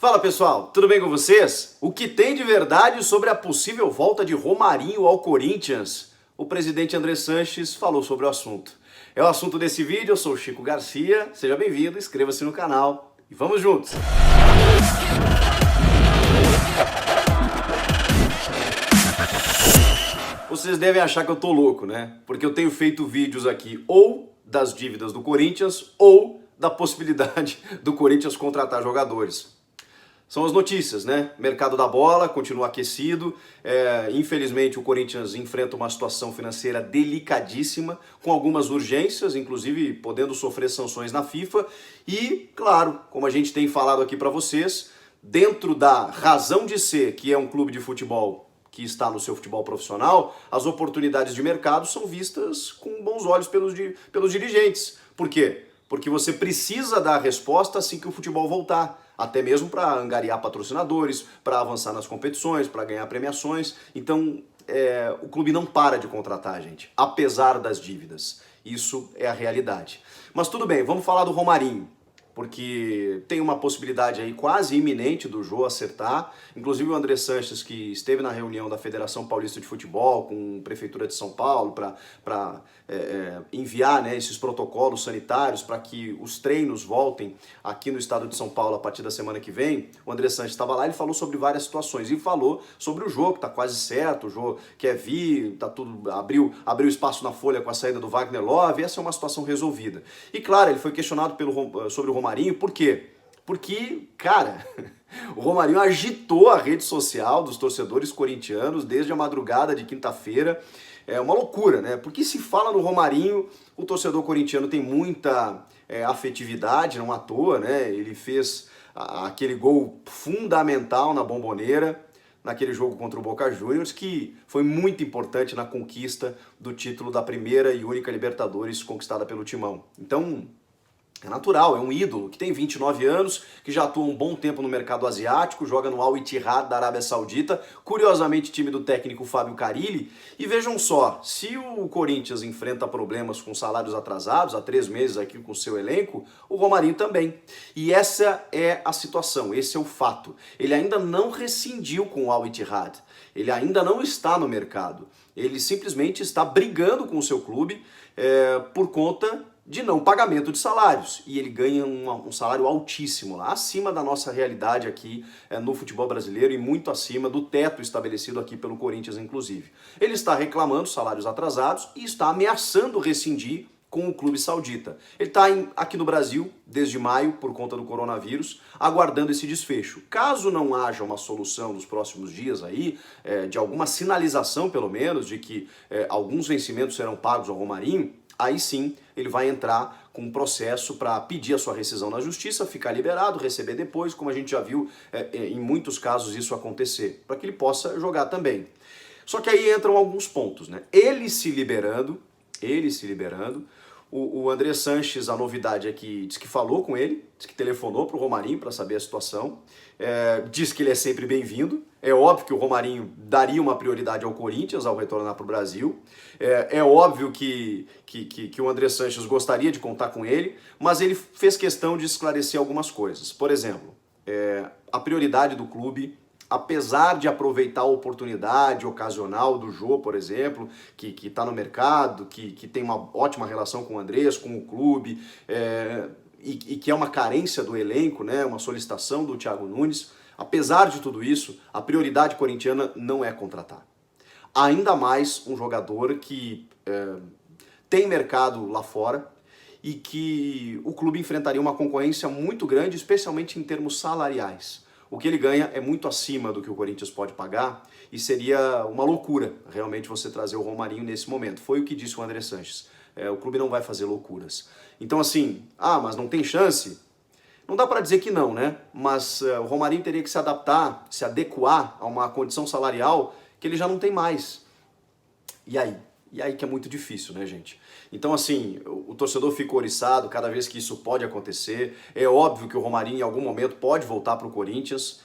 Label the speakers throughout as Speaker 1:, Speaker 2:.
Speaker 1: Fala pessoal, tudo bem com vocês? O que tem de verdade sobre a possível volta de Romarinho ao Corinthians? O presidente André Sanches falou sobre o assunto. É o assunto desse vídeo, eu sou o Chico Garcia, seja bem-vindo, inscreva-se no canal e vamos juntos! Vocês devem achar que eu tô louco, né? Porque eu tenho feito vídeos aqui ou das dívidas do Corinthians ou da possibilidade do Corinthians contratar jogadores. São as notícias, né? Mercado da bola continua aquecido. Infelizmente o Corinthians enfrenta uma situação financeira delicadíssima, com algumas urgências, inclusive podendo sofrer sanções na FIFA. E, claro, como a gente tem falado aqui para vocês, dentro da razão de ser, que é um clube de futebol que está no seu futebol profissional, as oportunidades de mercado são vistas com bons olhos pelos dirigentes. Por quê? Porque você precisa dar a resposta assim que o futebol voltar, até mesmo para angariar patrocinadores, para avançar nas competições, para ganhar premiações. Então, o clube não para de contratar, gente, apesar das dívidas. Isso é a realidade. Mas tudo bem, vamos falar do Romarinho, porque tem uma possibilidade aí quase iminente do Jô acertar. Inclusive o André Sanches, que esteve na reunião da Federação Paulista de Futebol com a Prefeitura de São Paulo para enviar, né, esses protocolos sanitários para que os treinos voltem aqui no estado de São Paulo a partir da semana que vem. O André Sanches estava lá, ele falou sobre várias situações e falou sobre o Jô, que está quase certo, o Jô quer vir, tá tudo, abriu espaço na folha com a saída do Wagner Love, essa é uma situação resolvida. E claro, ele foi questionado sobre o Romarinho, por quê? Porque, cara, o Romarinho agitou a rede social dos torcedores corintianos desde a madrugada de quinta-feira. É uma loucura, né? Porque se fala no Romarinho, o torcedor corintiano tem muita afetividade, não à toa, né? Ele fez aquele gol fundamental na Bombonera, naquele jogo contra o Boca Juniors, que foi muito importante na conquista do título da primeira e única Libertadores conquistada pelo Timão. Então, é natural, é um ídolo que tem 29 anos, que já atua um bom tempo no mercado asiático, joga no Al Ittihad da Arábia Saudita, curiosamente time do técnico Fábio Carille. E vejam só, se o Corinthians enfrenta problemas com salários atrasados, há 3 meses aqui com o seu elenco, o Romarinho também. E essa é a situação, esse é o fato. Ele ainda não rescindiu com o Al Ittihad, ele ainda não está no mercado. Ele simplesmente está brigando com o seu clube por conta de não pagamento de salários, e ele ganha um salário altíssimo lá, acima da nossa realidade aqui no futebol brasileiro e muito acima do teto estabelecido aqui pelo Corinthians, inclusive. Ele está reclamando salários atrasados e está ameaçando rescindir com o clube saudita. Ele está aqui no Brasil desde maio, por conta do coronavírus, aguardando esse desfecho. Caso não haja uma solução nos próximos dias aí, de alguma sinalização pelo menos, de que alguns vencimentos serão pagos ao Romarinho, aí sim ele vai entrar com um processo para pedir a sua rescisão na justiça, ficar liberado, receber depois, como a gente já viu em muitos casos isso acontecer, para que ele possa jogar também. Só que aí entram alguns pontos, né? Ele se liberando, o André Sanches, a novidade é que diz que falou com ele, diz que telefonou para o Romarinho para saber a situação, diz que ele é sempre bem-vindo. É óbvio que o Romarinho daria uma prioridade ao Corinthians ao retornar para o Brasil. É óbvio que o André Sanches gostaria de contar com ele, mas ele fez questão de esclarecer algumas coisas. Por exemplo, a prioridade do clube, apesar de aproveitar a oportunidade ocasional do Jô, por exemplo, que está no mercado, que tem uma ótima relação com o Andrés, com o clube, e que é uma carência do elenco, né, uma solicitação do Thiago Nunes, apesar de tudo isso, a prioridade corintiana não é contratar. Ainda mais um jogador que tem mercado lá fora e que o clube enfrentaria uma concorrência muito grande, especialmente em termos salariais. O que ele ganha é muito acima do que o Corinthians pode pagar e seria uma loucura realmente você trazer o Romarinho nesse momento. Foi o que disse o André Sanches. O clube não vai fazer loucuras. Então assim, mas não tem chance? Não dá para dizer que não, né? Mas o Romarinho teria que se adaptar, se adequar a uma condição salarial que ele já não tem mais. E aí? E aí que é muito difícil, né, gente? Então, assim, o torcedor fica oriçado cada vez que isso pode acontecer. É óbvio que o Romarinho, em algum momento, pode voltar para o Corinthians.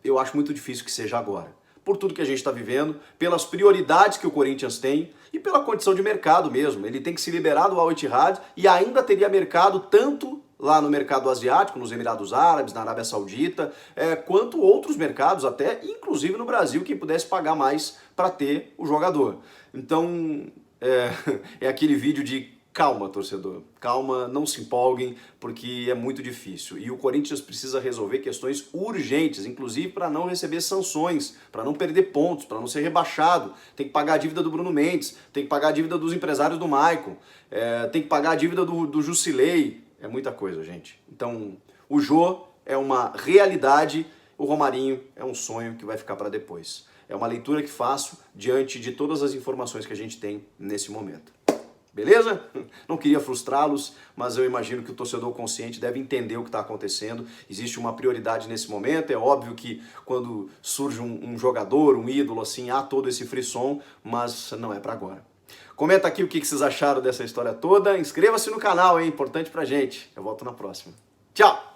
Speaker 1: Eu acho muito difícil que seja agora. Por tudo que a gente está vivendo, pelas prioridades que o Corinthians tem e pela condição de mercado mesmo. Ele tem que se liberar do Al Ittihad e ainda teria mercado tanto lá no mercado asiático, nos Emirados Árabes, na Arábia Saudita, quanto outros mercados, até inclusive no Brasil, quem pudesse pagar mais para ter o jogador. Então, é aquele vídeo de calma, torcedor, calma, não se empolguem, porque é muito difícil. E o Corinthians precisa resolver questões urgentes, inclusive para não receber sanções, para não perder pontos, para não ser rebaixado. Tem que pagar a dívida do Bruno Mendes, tem que pagar a dívida dos empresários do Maicon, tem que pagar a dívida do Jusilei. É muita coisa, gente. Então, o Jô é uma realidade, o Romarinho é um sonho que vai ficar para depois. É uma leitura que faço diante de todas as informações que a gente tem nesse momento. Beleza? Não queria frustrá-los, mas eu imagino que o torcedor consciente deve entender o que está acontecendo. Existe uma prioridade nesse momento. É óbvio que quando surge um jogador, um ídolo, assim, há todo esse frisson, mas não é para agora. Comenta aqui o que vocês acharam dessa história toda. Inscreva-se no canal, é importante pra gente. Eu volto na próxima. Tchau!